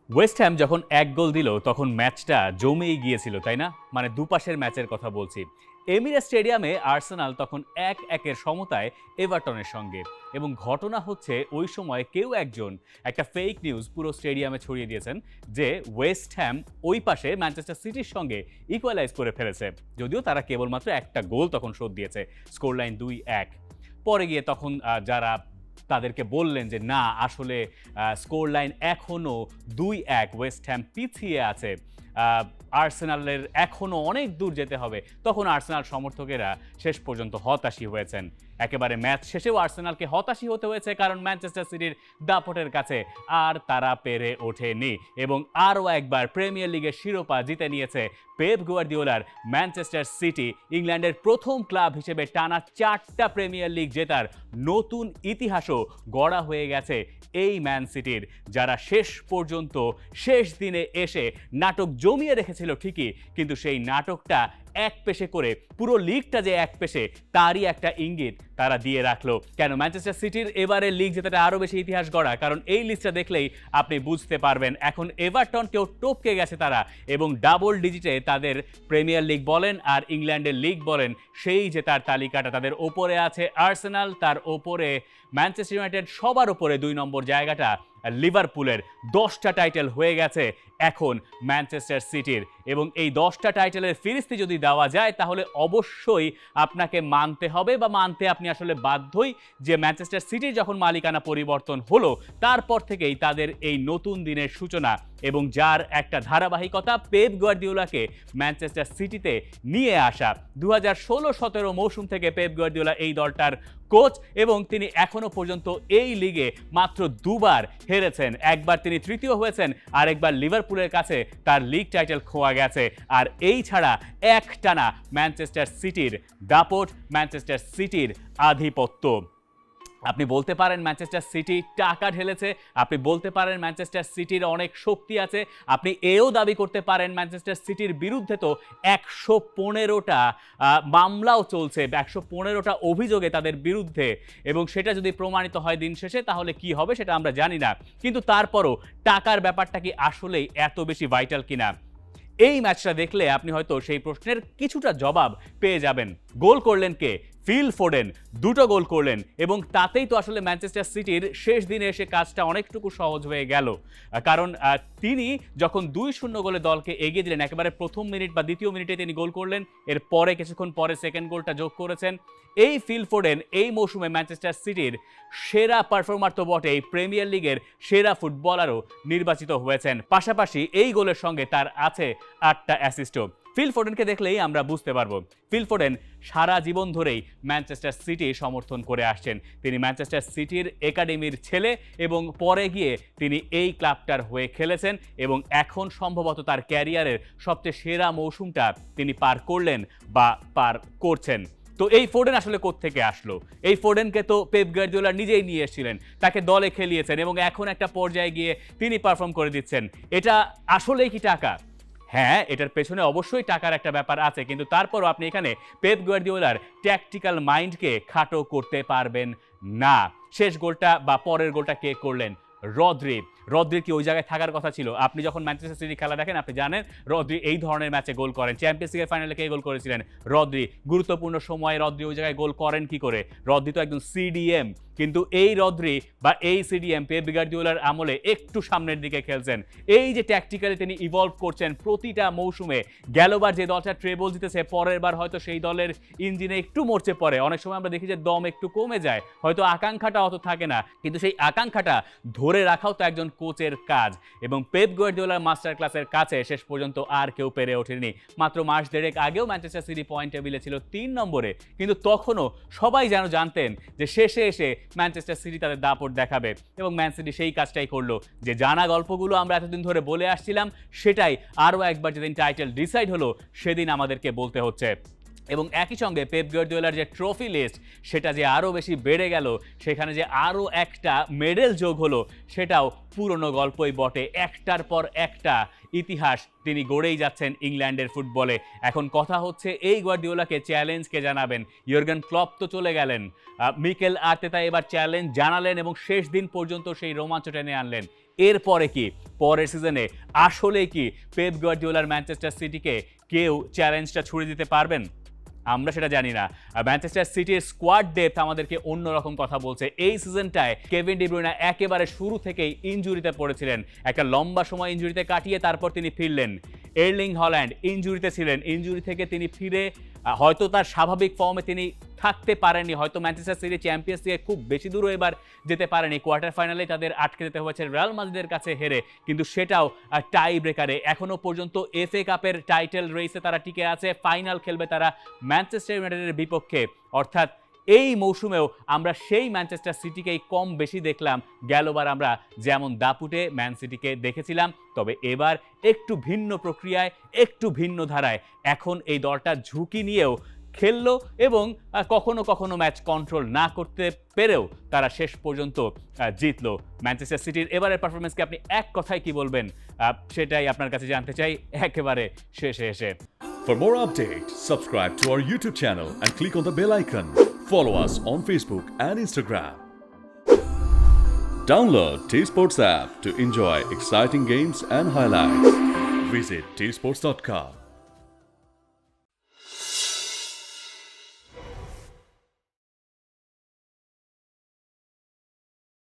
West Ham যখন এক গোল দিল তখন ম্যাচটা জমেই গিয়েছিল, তাই না? মানে দুপাশের ম্যাচের কথা বলছি। এমিরেটস স্টেডিয়ামে আর্সেনাল তখন 1-1 সমতায় এভারটনের সঙ্গে, এবং ঘটনা হচ্ছে ওই সময় কেউ একজন একটা ফেক নিউজ পুরো স্টেডিয়ামে ছড়িয়ে দিয়েছেন যে ওয়েস্ট হ্যাম ওই পাশে ম্যানচেস্টার সিটির সঙ্গে ইকুয়ালাইজ করে ফেলেছে, যদিও তারা কেবলমাত্র একটা গোল তখন শোধ দিয়েছে, স্কোর লাইন 2-1। পরে গিয়ে তখন যারা তাদেরকে বললেন যে না, আসলে স্কোর লাইন এখনও 2-1, ওয়েস্ট হ্যাম পিছিয়ে আছে, আর্সেনালের এখনও অনেক দূর যেতে হবে, তখন আর্সেনাল সমর্থকেরা শেষ পর্যন্ত হতাশই হয়েছেন। একেবারে ম্যাচ শেষেও আর্সেনালকে হতাশই হতে হয়েছে, কারণ ম্যানচেস্টার সিটির দাপটের কাছে আর তারা পেরে ওঠেনি, এবং আরও একবার প্রিমিয়ার লিগের শিরোপা জিতে নিয়েছে পেপ গুয়ার্দিওলার ম্যানচেস্টার সিটি। ইংল্যান্ডের প্রথম ক্লাব হিসেবে টানা 4টা প্রিমিয়ার লিগ জেতার নতুন ইতিহাসও গড়া হয়ে গেছে এই ম্যান সিটির, যারা শেষ পর্যন্ত শেষ দিনে এসে নাটক জমিয়ে রেখেছিল ঠিকই, কিন্তু সেই নাটকটা এক পেশে করে পুরো লিগটা যে এক পেশে তারই একটা ইঙ্গিত তারা দিয়ে রাখলো। কেন ম্যানচেস্টার সিটির এবারে লিগ জেতাটা আরও বেশি ইতিহাস গড়া? কারণ এই লিস্টটা দেখলেই আপনি বুঝতে পারবেন এখন এভারটনকেও টপকে গেছে তারা, এবং ডাবল ডিজিটে তাদের প্রিমিয়ার লিগ বলেন আর ইংল্যান্ডের লিগ বলেন সেই জেতার তালিকাটা তাদের ওপরে আছে আর্সেনাল, তার ওপরে ম্যানচেস্টার ইউনাইটেড, সবার ওপরে 2 নম্বর জায়গাটা লিভারপুলের। 10টা টাইটেল হয়ে গেছে এখন ম্যানচেস্টার সিটির, এবং এই 10টা টাইটেলের ফিরিস্তি যদি দেওয়া যায় তাহলে অবশ্যই আপনাকে মানতে হবে, বা মানতে আপনি আসলে বাধ্যই, যে ম্যানচেস্টার সিটির যখন মালিকানা পরিবর্তন হলো তারপর থেকেই তাদের এই নতুন দিনের সূচনা, এবং যার একটা ধারাবাহিকতা পেপ গুয়ার্দিওলাকে ম্যানচেস্টার সিটিতে নিয়ে আসা। 2016-17 মৌসুম থেকে পেপ গুয়ার্দিওলা এই দলটার কোচ, এবং তিনি এখনো পর্যন্ত এই লিগে মাত্র 2বার হেরেছেন। একবার তিনি তৃতীয় হয়েছেন, আর একবার লিভারপুলের কাছে তার লিগ টাইটেল খোয়া গেছে। আর এই ছাড়া একটানা ম্যানচেস্টার সিটির দাপট, ম্যানচেস্টার সিটির আধিপত্য। আপনি বলতে পারেন ম্যানচেস্টার সিটি টাকা ঢেলেছে, আপনি বলতে পারেন ম্যানচেস্টার সিটির অনেক শক্তি আছে, আপনি এও দাবি করতে পারেন ম্যানচেস্টার সিটির বিরুদ্ধে তো 115টা মামলাও চলছে, 115টা অভিযোগে তাদের বিরুদ্ধে, এবং সেটা যদি প্রমাণিত হয় দিন শেষে তাহলে কি হবে সেটা আমরা জানি না। কিন্তু তারপরও টাকার ব্যাপারটা কি আসলেই এত বেশি ভাইটাল কিনা? এই ম্যাচটা দেখলে আপনি হয়তো সেই প্রশ্নের কিছুটা জবাব পেয়ে যাবেন। গোল করলেন কে? ফিল ফোডেন 2টো গোল করলেন, এবং তাতেই তো আসলে ম্যানচেস্টার সিটির শেষ দিনে এসে কাজটা অনেকটুকু সহজ হয়ে গেল, কারণ তিনি যখন 2-0 গোলে দলকে এগিয়ে দিলেন, একেবারে প্রথম মিনিট বা দ্বিতীয় মিনিটে তিনি গোল করলেন, এর পরে কিছুক্ষণ পরে সেকেন্ড গোলটা যোগ করেছেন। এই ফিল ফোডেন এই মৌসুমে ম্যানচেস্টার সিটির সেরা পারফর্মার তো বটেই, প্রিমিয়ার লিগের সেরা ফুটবলারও নির্বাচিত হয়েছেন। পাশাপাশি এই গোলের সঙ্গে তার আছে 8টা অ্যাসিস্টও। ফিল ফোডেনকে দেখলেই আমরা বুঝতে পারবো, ফিল ফোডেন সারা জীবন ধরেই ম্যানচেস্টার সিটি সমর্থন করে আসছেন। তিনি ম্যানচেস্টার সিটির একাডেমির ছেলে, এবং পরে গিয়ে তিনি এই ক্লাবটার হয়ে খেলেছেন, এবং এখন সম্ভবত তার ক্যারিয়ারের সবচেয়ে সেরা মৌসুমটা তিনি পার করলেন বা পার করছেন। তো এই ফোডেন আসলে কোত্থেকে আসলো? এই ফোডেনকে তো পেপ গার্দিওলা নিজেই নিয়ে এসেছিলেন, তাকে দলে খেলিয়েছেন, এবং এখন একটা পর্যায়ে গিয়ে তিনি পারফর্ম করে দিচ্ছেন। এটা আসলেই কি টাকা? হ্যাঁ, এটার পেছনে অবশ্যই টাকার একটা ব্যাপার আছে, কিন্তু তারপরও আপনি এখানে পেপ গার্দিওলার ট্যাকটিক্যাল মাইন্ডকে খাটো করতে পারবেন না। শেষ গোলটা বা পরের গোলটা কে করলেন? রদ্রির কি ওই জায়গায় থাকার কথা ছিল? আপনি যখন ম্যানচেস্টার সিটি খেলা দেখেন আপনি জানেন রদ্রি এই ধরনের ম্যাচে গোল করেন। চ্যাম্পিয়ন্স লিগের ফাইনালে কে গোল করেছিলেন? রদ্রি। গুরুত্বপূর্ণ সময়ে রদ্রি ওই জায়গায় গোল করেন কি করে? রদ্রি তো একদম সিডিএম, কিন্তু এই রদ্রি বা এই সিডিএম পেপ গার্দিওলার আমলে একটু সামনের দিকে খেলছেন। এই যে ট্যাকটিক্যালি তিনি ইভলভ করছেন প্রতিটা মৌসুমে, গেলবার যে দলটা ট্রেবল জিতেছে পরের বার হয়তো সেই দলের ইঞ্জিনে একটু মরচে পড়ে, অনেক সময় আমরা দেখি যে দম একটু কমে যায়, হয়তো আকাঙ্ক্ষাটা অত থাকে না, কিন্তু সেই আকাঙ্ক্ষাটা ধরে রাখাও তো একজন কোচের কাজ, এবং পেপ গার্দিওলার মাস্টার ক্লাসের কাছে শেষ পর্যন্ত আর কেউ পেরে ওঠেনি। মাত্র মাস দেড়েক আগেও ম্যানচেস্টার সিটি পয়েন্ট টেবিলে ছিল 3 নম্বরে, কিন্তু তখনও সবাই যেন জানতেন যে শেষে এসে ম্যানচেস্টার সিটি তাদের দাপট দেখাবে, এবং ম্যান সিটি সেই কাজটাই করলো। যে জানা গল্পগুলো আমরা এতদিন ধরে বলে আসছিলাম সেটাই আরও একবার যেদিন টাইটেল ডিসাইড হলো সেদিন আমাদেরকে বলতে হচ্ছে। এবং একই সঙ্গে পেপ গার্দিওলার যে ট্রফি লিস্ট সেটা যে আরও বেশি বেড়ে গেল, সেখানে যে আরও একটা মেডেল যোগ হলো, সেটাও পুরনো গল্পই বটে। একটার পর একটা ইতিহাস তিনি গড়েই যাচ্ছেন ইংল্যান্ডের ফুটবলে। এখন কথা হচ্ছে এই গার্দিওলাকে চ্যালেঞ্জ কে জানাবেন? ইয়র্গেন ক্লপ তো চলে গেলেন, মিকেল আর্তেতা এবার চ্যালেঞ্জ জানালেন, এবং শেষ দিন পর্যন্ত সেই রোমাঞ্চ টেনে আনলেন। এরপরে কি পরের সিজনে আসলে কি পেপ গার্দিওলার ম্যানচেস্টার সিটিকে কেউ চ্যালেঞ্জটা ছুড়ে দিতে পারবেন? আমরা সেটা জানি না। ম্যানচেস্টার সিটির স্কোয়াড ডেপথ আমাদেরকে অন্যরকম কথা বলছে। এই সিজনটায় কেভিন ডি ব্রুইনা একেবারে শুরু থেকেই ইনজুরিতে পড়েছিলেন, একটা লম্বা সময় ইনজুরিতে কাটিয়ে তারপর তিনি ফিরলেন। এর্লিং হল্যান্ড ইনজুরিতে ছিলেন, ইনজুরি থেকে তিনি ফিরে হয়তো তার স্বাভাবিক ফর্মে তিনি থাকতে পারেননি, হয়তো ম্যানচেস্টার সিটি চ্যাম্পিয়ন্স লিগে খুব বেশি দূরও এবার যেতে পারেনি, কোয়ার্টার ফাইনালে তাদের আটকে যেতে হয়েছে রিয়াল মাদ্রিদের কাছে হেরে, কিন্তু সেটাও টাই ব্রেকারে। এখনো পর্যন্ত এফএ কাপের টাইটেল রেসে তারা টিকে আছে, ফাইনাল খেলবে তারা ম্যানচেস্টার ইউনাইটেডের বিপক্ষে। অর্থাৎ এই মৌসুমেও আমরা সেই ম্যানচেস্টার সিটিকেই কম বেশি দেখলাম, গেলবার আমরা যেমন দাপুটে ম্যান সিটিকে দেখেছিলাম, তবে এবার একটু ভিন্ন প্রক্রিয়ায়, একটু ভিন্ন ধারায় এখন এই দলটা ঝুঁকি নিয়েও খেললো এবং কখনো কখনো ম্যাচ কন্ট্রোল না করতে পেরেও তারা শেষ পর্যন্ত জিতলো। ম্যানচেস্টার সিটির এবারের পারফরমেন্সকে আপনি এক কথায় কি বলবেন, সেটাই আপনার কাছে জানতে চাই একেবারে শেষে এসে। For more updates, subscribe to our YouTube channel and click on the bell icon. Follow us on Facebook and Instagram. Download T-Sports app to enjoy exciting games and highlights. Visit tsports.com.